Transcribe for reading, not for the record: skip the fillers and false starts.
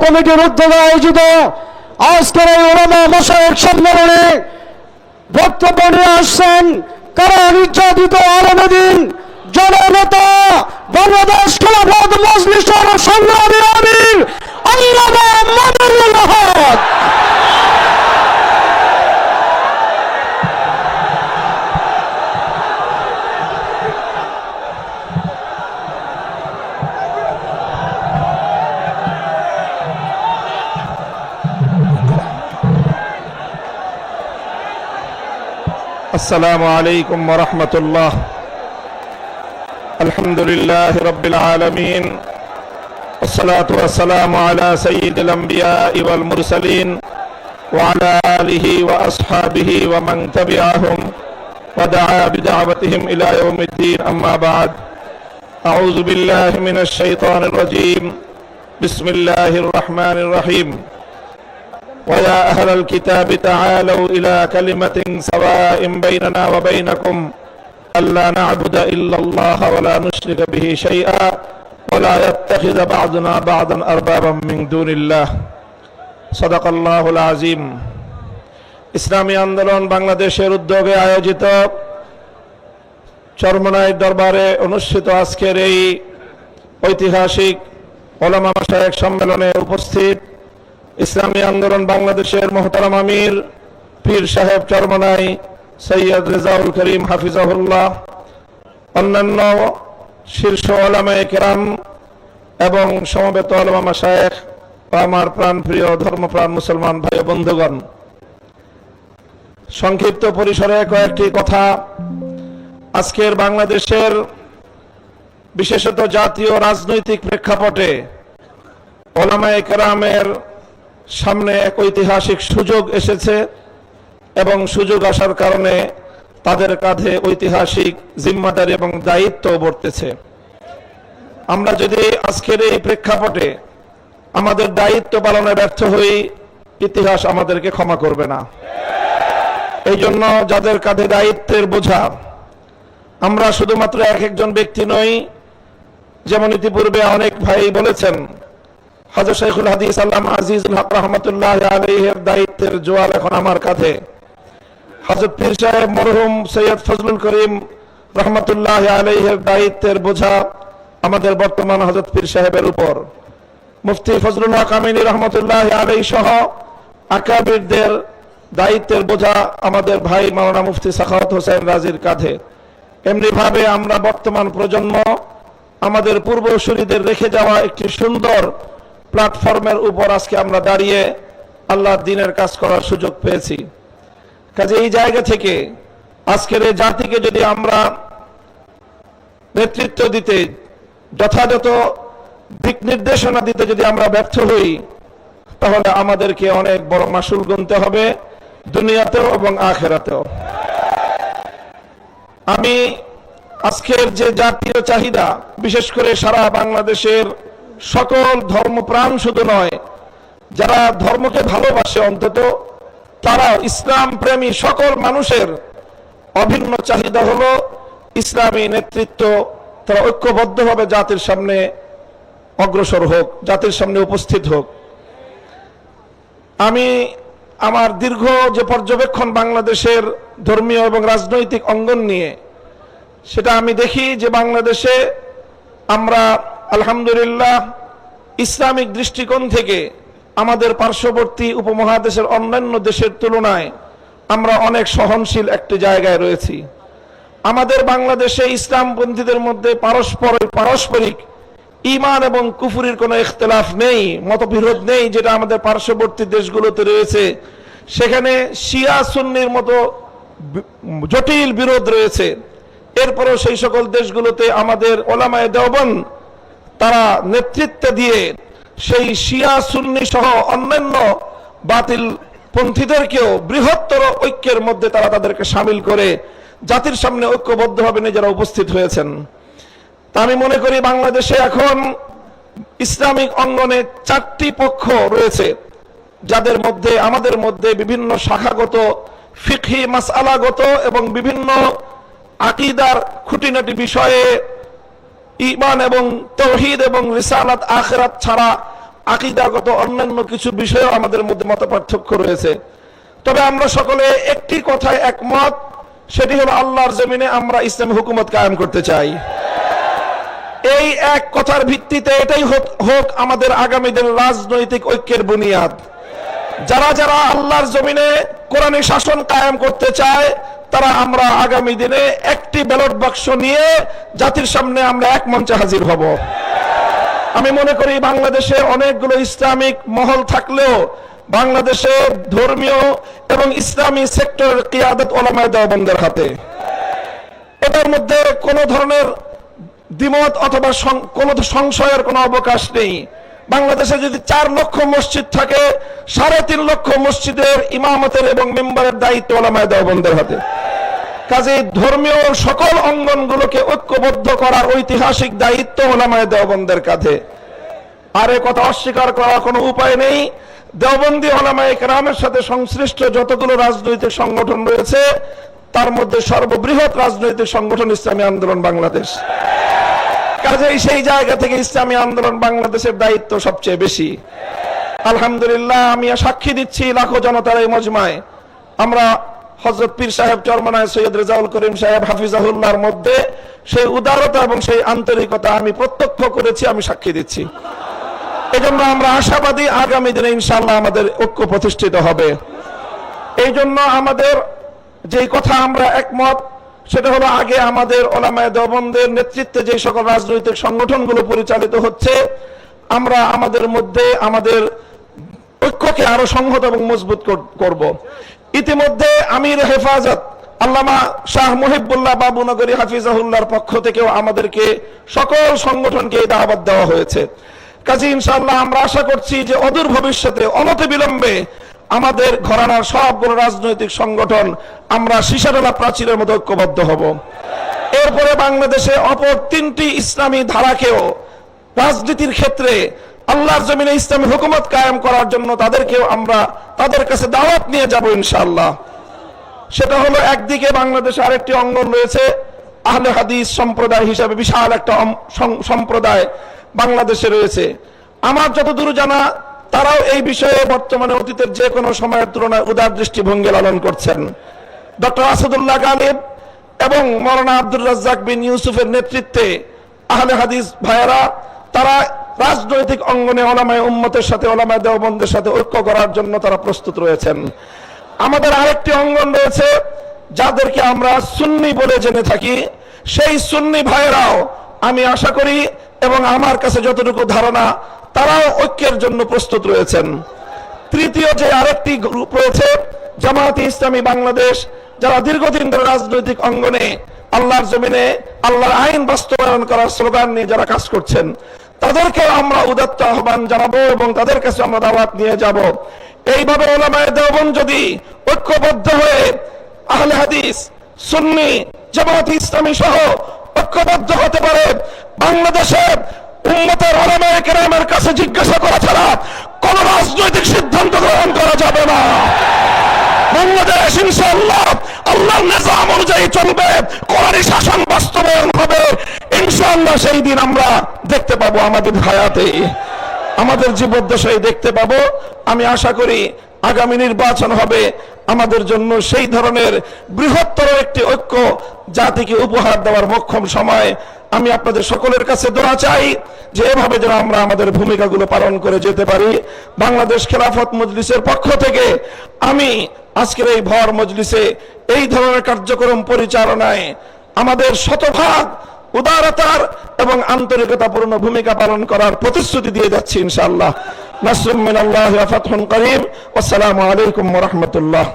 কমিটির উদ্যোগে আয়োজিত আজকের এই উলামা মাশায়েখ সম্মেলনে বক্তব্য নিয়ে আসছেন কারা নির্যাতিত আলেমদ্বীন জননেতা বাংলাদেশ খেলাফত মজলিসের সংগ্রামী আমির আল্লামা মামুনুল হক। السلام عليكم ورحمة الله. الحمد لله رب العالمين والصلاة والسلام على سيد الأنبياء والمرسلين وعلى آله وأصحابه ومن تبعهم ودعا بدعوتهم إلى يوم الدين. أما بعد، أعوذ بالله من الشيطان الرجيم. بسم الله الرحمن الرحيم. ويا أهل الكتاب تعالوا إلى كلمة سواء بيننا وبينكم ألا نعبد إلا الله ولا نشرك به شيئا ولا يتخذ بعضنا بعضا أربابا من دون الله. صدق الله العظيم. ইসলামী আন্দোলন বাংলাদেশের উদ্যোগে আয়োজিত চরমনাই দরবারে অনুষ্ঠিত আজকের এই ঐতিহাসিক উলামা মাশায়েখ সম্মেলনে উপস্থিত ইসলামী আন্দোলন বাংলাদেশের মোহতারাম আমির পীর সাহেব চরমনাই সৈয়দ রেজাউল করিম হাফিজাহুল্লাহ, অন্যান্য শীর্ষ উলামায়ে কেরাম এবং সমবেত উলামা মাশায়েখ ও আমার প্রাণপ্রিয় ধর্মপ্রাণ মুসলমান ভাই ও বন্ধুগণ, সংক্ষিপ্ত পরিসরে কয়েকটি কথা। আজকের বাংলাদেশের বিশেষত জাতীয় রাজনৈতিক প্রেক্ষাপটে উলামায়ে কেরামের সামনে এক ঐতিহাসিক সুযোগ এসেছে এবং সুযোগ আসার কারণে তাদের কাঁধে ঐতিহাসিক জিম্মাদারি এবং দায়িত্ব বর্তেছে। আমরা যদি আজকের এই প্রেক্ষাপটে আমাদের দায়িত্ব পালনে ব্যর্থ হই, ইতিহাস আমাদেরকে ক্ষমা করবে না। এই জন্য যাদের কাঁধে দায়িত্বের বোঝা, আমরা শুধুমাত্র এক একজন ব্যক্তি নই, যেমন ইতিপূর্বে অনেক ভাই বলেছেন, হযরত শাইখুল হাদিস আল্লামা আজিজুল হক রাহমাতুল্লাহ আলাইহির দায়িত্বের জোয়াল এখন আমার কাঁধে। হযরত পীর সাহেব মরহুম সৈয়দ ফজলুল করিম রাহমাতুল্লাহ আলাইহির দায়িত্বের বোঝা আমাদের বর্তমান হযরত পীর সাহেবের উপর। মুফতি ফজলুল হক আমিনী রাহমাতুল্লাহ আলাইহি সহ আকাবিরদের দায়িত্বের বোঝা আমাদের ভাই মাওলানা মুফতি সাখাওয়াত হোসেন রাজির কাঁধে। এমনি ভাবে আমরা বর্তমান প্রজন্ম আমাদের পূর্বসূরীদের রেখে যাওয়া একটি সুন্দর প্ল্যাটফর্মের উপর আজকে আমরা দাঁড়িয়ে আল্লাহর দ্বীনের কাজ করার সুযোগ পেয়েছি। কাজে এই জায়গা থেকে আজকের এই জাতিকে যদি আমরা নেতৃত্ব দিতে, যথাযথ দিক নির্দেশনা দিতে যদি আমরা ব্যর্থ হই, তাহলে আমাদেরকে অনেক বড় মাসুল গুনতে হবে দুনিয়াতেও এবং আখিরাতেও। আমি আজকের যে জাতীয় চাহিদা, বিশেষ করে সারা বাংলাদেশের সকল ধর্মপ্রাণ শুধু নয়, যারা ধর্মকে ভালোবাসে অন্তত তারা ইসলাম প্রেমী সকল মানুষের অভিন্ন চাহিদা হলো ইসলামী নেতৃত্ব তারা ঐক্যবদ্ধভাবে জাতির সামনে অগ্রসর হোক, জাতির সামনে উপস্থিত হোক। আমি আমার দীর্ঘ যে পর্যবেক্ষণ বাংলাদেশের ধর্মীয় এবং রাজনৈতিক অঙ্গন নিয়ে, সেটা আমি দেখি যে বাংলাদেশে আমরা আলহামদুলিল্লাহ ইসলামিক দৃষ্টিকোণ থেকে আমাদের পার্শ্ববর্তী উপমহাদেশের অন্যান্য দেশের তুলনায় আমরা অনেক সহনশীল একটি জায়গায় রয়েছি। আমাদের বাংলাদেশে ইসলামপন্থীদের মধ্যে পারস্পরিক ঈমান এবং কুফরির কোনো ইখতিলাফ নেই, মতবিরোধ নেই, যেটা আমাদের পার্শ্ববর্তী দেশগুলোতে রয়েছে। সেখানে শিয়া সুন্নির মতো জটিল বিরোধ রয়েছে। এরপরেও সেই সকল দেশগুলোতে আমাদের ওলামায়ে দেওবন্দ তারা নেতৃত্ব দিয়ে সেই শিয়া সুন্নি সহ অন্যান্য বাতিল পন্থীদেরকেও বৃহত্তর ঐক্যের মধ্যে তারা তাদেরকে সামিল করে জাতির সামনে ঐক্যবদ্ধভাবে নিজেরা উপস্থিত হয়েছেন। তা আমি মনে করি বাংলাদেশে এখন ইসলামিক অঙ্গনে চারটি পক্ষ রয়েছে, যাদের মধ্যে আমাদের মধ্যে বিভিন্ন শাখাগত ফিকহি মাসআলাগত এবং বিভিন্ন আকীদার খুঁটিনাটি বিষয়ে ঈমান এবং তাওহীদ এবং রিসালাত আখিরাত ছাড়া আকীদাগত অন্যান্য কিছু বিষয়ে আমাদের মধ্যে মতপার্থক্য রয়েছে, তবে আমরা সকলে একটি কথায় একমত, সেটি হলো আল্লাহর জমিনে আমরা ইসলামী হুকুমত কায়েম করতে চাই। এই এক কথার ভিত্তিতে এটাই হোক আমাদের আগামী দিনের রাজনৈতিক ঐক্যের বুনিয়াদ। যারা যারা আল্লাহর জমিনে কোরআনী শাসন কায়েম করতে চায় তারা আমরা আগামী দিনে একটি ব্যালট বাক্স নিয়ে জাতির সামনে আমরা এক মঞ্চে হাজির হব। আমি মনে করি বাংলাদেশে অনেকগুলো ইসলামিক মহল থাকলেও বাংলাদেশে ধর্মীয় এবং ইসলামী সেক্টরের কিয়াদত উলামায়ে দেওবন্দের হাতে। এটার মধ্যে কোনো ধরনের দ্বিমত অথবা কোনো সংশয়ের কোনো অবকাশ নেই। বাংলাদেশে যদি 4 লক্ষ মসজিদ থাকে, 3.5 লক্ষ মসজিদের ইমামতের এবং মেম্বারের দায়িত্ব উলামায়ে দেওবন্দের হাতে। কাজে ধর্মীয় সকল অঙ্গনগুলোকে ঐক্যবদ্ধ করার ঐতিহাসিক দায়িত্ব উলামায়ে দেওবন্দের কাঁধে। আর এ কথা অস্বীকার করার কোনো উপায় নেই। দেওবন্দি উলামায়ে কেরামের সাথে সংশ্লিষ্ট যতগুলো রাজনৈতিক সংগঠন রয়েছে তার মধ্যে সর্ববৃহৎ রাজনৈতিক সংগঠন ইসলামী আন্দোলন বাংলাদেশ। কাজেই সেই জায়গা থেকে ইসলামী আন্দোলন বাংলাদেশের দায়িত্ব সবচেয়ে বেশি। আলহামদুলিল্লাহ, আমি সাক্ষী দিচ্ছি লাখো জনতার এই মজমায় আমরা হযরত পীর সাহেব চরমনায় সৈয়দ রেজাউল করিম সাহেব হাফিজাহুল্লাহর মধ্যে সেই উদারতা এবং সেই আন্তরিকতা আমি প্রত্যক্ষ করেছি, আমি সাক্ষী দিচ্ছি। এজন্য আমরা আশাবাদী আগামী দিনে ইনশাআল্লাহ আমাদের ঐক্য প্রতিষ্ঠিত হবে। এই জন্য আমাদের যেই কথা আমরা একমত সেটা হলো, আগে আমাদের উলামায়ে দেওবন্দের নেতৃত্বে যে সকল রাজনৈতিক সংগঠনগুলো পরিচালিত হচ্ছে আমরা আমাদের মধ্যে আমাদের ঐক্যকে আরো সংহত এবং মজবুত করব। ইতিমধ্যে আমির হেফাজত আল্লামা শাহ মুহিবুল্লাহ বাবুনগরী হাফিজাহুল্লাহর পক্ষ থেকেও আমাদেরকে সকল সংগঠনকে এই দাওয়াত দেওয়া হয়েছে। কাজে ইনশাআল্লাহ আমরা আশা করছি যে অদূর ভবিষ্যতে অনতিবিলম্বে আমাদের ঘরানার সবগুলো রাজনৈতিক সংগঠন আমরা সীসাডালা প্রাচীরের মতো ঐক্যবদ্ধ হব। এরপরে বাংলাদেশে অপর 3টি ইসলামী ধারাকেও রাজনীতির ক্ষেত্রে আল্লাহর জমিনে ইসলামী হুকুমত কায়েম করার জন্য তাদেরকেও আমরা তাদের কাছে দাওয়াত নিয়ে যাব ইনশাআল্লাহ। সেটা হলো, একদিকে বাংলাদেশে আরেকটি অঙ্গন রয়েছে আহলে হাদিস সম্প্রদায় হিসাবে বিশাল একটা সম্প্রদায় বাংলাদেশে রয়েছে। আমার যতদূর জানা তারাও এই বিষয়ে বর্তমানে অতীতের যে কোনো সময়ের তুলনায় উদার দৃষ্টিভঙ্গি লালন করছেন। ডক্টর আসাদুল্লাহ গালিব এবং মৌলানা আব্দুর রাজ্জাক বিন ইউসুফের নেতৃত্বে আহলে হাদিস ভাইয়েরা তারা রাজনৈতিক অঙ্গনে উলামায়ে উম্মতের সাথে উলামায়ে দেওবন্দের সাথে ঐক্য করার জন্য তারা প্রস্তুত রয়েছেন। আমাদের আরেকটি অঙ্গন রয়েছে যাদেরকে আমরা সুন্নি বলে জেনে থাকি, সেই সুন্নি ভাইয়েরাও আমি আশা করি এবং আমার কাছে যতটুকু ধারণা তারাও ঐক্যের জন্য প্রস্তুত রয়েছেন। তৃতীয় যে আরেকটি গ্রুপ রয়েছে জামায়াতে ইসলামী বাংলাদেশ, যারা দীর্ঘদিন ধরে রাজনৈতিক অঙ্গনে আল্লাহর জমিনে আল্লাহর আইন বাস্তবায়ন করার স্লোগান নিয়ে যারা কাজ করছেন তাদেরকে আমরা উদাত্ত আহ্বান জানাবো এবং তাদের কাছে আমরা দাওয়াত নিয়ে যাব। এইভাবে উলামায়ে দেওবন্দ যদি ঐক্যবদ্ধ হয়ে আহলে হাদিস সুন্নি জামায়াতে ইসলামী সহ ঐক্যবদ্ধ হতে পারে, বাংলাদেশের উম্মতের উলামায়ে কেরামের কাছে জিজ্ঞাসা করা ছাড়া কোন রাজনৈতিক সিদ্ধান্ত গ্রহণ করা যাবে না। বাংলাদেশ ইনশাআল্লাহ আল্লাহর নিজাম অনুযায়ী চলবে, কোরআনী শাসন বাস্তবায়ন হবে ইনশাআল্লাহ। সেই দিন আমরা দেখতে পাবো, আমাদের হায়াতে আমাদের জীবদ্দশায় দেখতে পাবো। আমি আশা করি আগামী নির্বাচন হবে আমাদের জন্য সেই ধরনের বৃহত্তর একটি ঐক্য জাতিকে উপহার দেওয়ার মোক্ষম সময়। আমি আপনাদের সকলের কাছে দোয়া চাই যে এভাবে যেন আমরা আমাদের ভূমিকাগুলো পালন করে যেতে পারি। বাংলাদেশ খেলাফত মজলিসের পক্ষ থেকে আমি আজকের এই ভর মজলিসে এই ধরনের কার্যক্রম পরিচালনায় আমাদের শতভাগ উদারতার এবং আন্তরিকতাপূর্ণ ভূমিকা পালন করার প্রতিশ্রুতি দিয়ে যাচ্ছি ইনশাআল্লাহ। নাসরুম মিনাল্লাহি ওয়া ফাতহুন করিম। আসসালামু আলাইকুম ওয়া রাহমাতুল্লাহ।